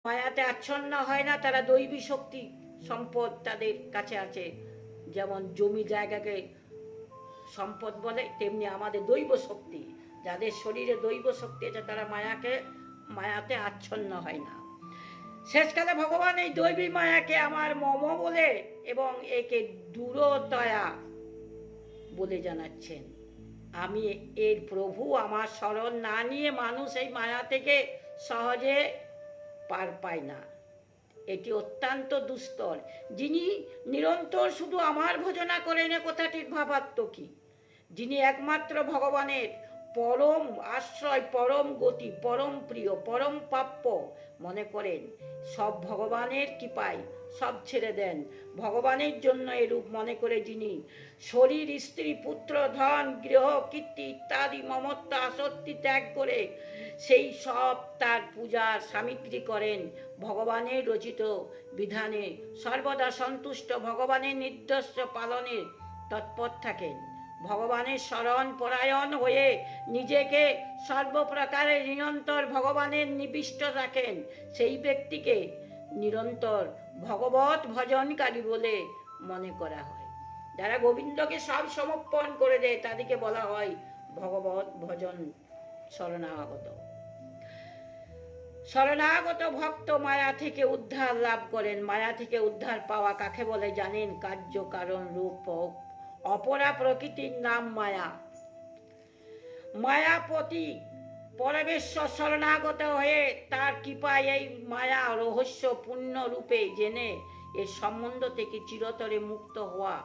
মায়াতে আচ্ছন্ন হয় না, তারা দৈবী শক্তি সম্পদ তাদের কাছে আছে। যেমন জমি জায়গাকে সম্পদ বলে, তেমনি আমাদের দৈব শক্তি, যাদের শরীরে দৈব শক্তি আছে তারা মায়াতে আচ্ছন্ন হয় না। শেষকালে ভগবান এই দৈবী মায়াকে আমার মম বলে এবং একে দূরতয়া বলে জানাচ্ছেন। আমি এর প্রভু, আমার শরণ না নিয়ে মানুষ এই মায়া থেকে সহজে পার পায় না। এটি অত্যন্ত দুস্তর। যিনি নিরন্তর শুধু আমার ভজনা করেন, কথাটির ভাবার্থ কি? যিনি একমাত্র ভগবানের পরম আশ্রয়, পরম গতি, পরম প্রিয়, পরম প্রাপ্য মনে করেন, সব ভগবানের কৃপায় সব ছেড়ে দেন, ভগবানের জন্য এরূপ মনে করে যিনি শরীর, স্ত্রী, পুত্র, ধন, গৃহ, কীর্তি ইত্যাদি মমত্ব আসক্তি ত্যাগ করে সেই সব তার পূজার সামগ্রী করেন, ভগবানের রচিত বিধানে সর্বদা সন্তুষ্ট, ভগবানের নির্দেশ পালনে তৎপর থাকেন, ভগবানের শরণ পরায়ণ হয়ে নিজেকে সর্বপ্রকারে নিরন্তর ভগবানের নিবিষ্ট রাখেন, সেই ব্যক্তিকে নিরন্তর ভগবত ভজনকারী বলে মনে করা হয়। যারা গোবিন্দকে সব সমর্পণ করে দেয় তাদেরকে বলা হয় ভগবত ভজন শরণাগত। শরণাগত ভক্ত মায়া থেকে উদ্ধার লাভ করেন। মায়া থেকে উদ্ধার পাওয়া কাকে বলে জানেন? কার্য কারণ রূপ অপরা প্রকৃতির নাম মায়া। মায়াপতি পরমেশ্বর শরণাগত হয়ে তার কৃপায় এই মায়া রহস্য পূর্ণ রূপে জেনে এর সম্বন্ধ থেকে চিরতরে মুক্ত হওয়া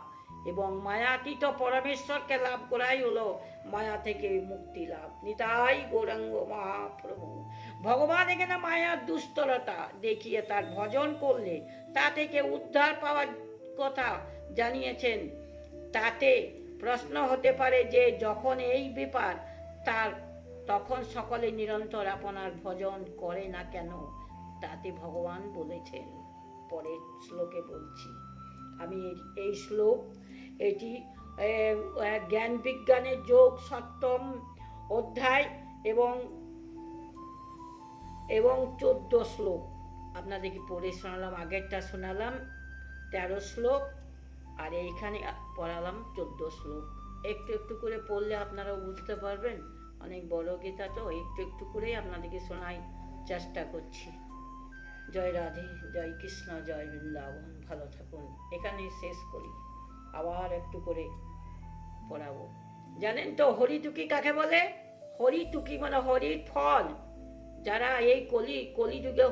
এবং মায়াতীত পরমেশ্বরকে লাভ করাই হলো মায়া থেকে মুক্তি লাভ। নিতাই গৌরাঙ্গ মহাপ্রভু। ভগবান এখানে মায়ার দুস্তরতা দেখিয়ে তার ভজন করলে তা থেকে উদ্ধার পাওয়ার কথা জানিয়েছেন। তাতে প্রশ্ন হতে পারে যে যখন এই ব্যাপার তার, তখন সকলে নিরন্তর আপনার ভজন করে না কেন? তাতে ভগবান বলেছেন, পরের শ্লোকে বলছি আমি। এই শ্লোক এটি জ্ঞান বিজ্ঞানের যোগ সপ্তম অধ্যায় এবং 14 শ্লোক আপনাদেরকে পড়ে শোনালাম। আগেরটা শোনালাম 13 শ্লোক, আর এইখানে পড়ালাম 14 শ্লোক। একটু একটু করে পড়লে আপনারাও বুঝতে পারবেন, অনেক বড় গীতা তো, একটু একটু করেই আপনাদেরকে শোনাই চেষ্টা করছি। জয় রাধে, জয় কৃষ্ণ, জয় বৃন্দাবন। ভালো থাকুন। এখানেই শেষ করি, আবার একটু করে পড়াবো। জানেন তো হরিতুকি কাকে বলে? হরিতুকি মানে হরির ফল। যারা এই কলিযুগে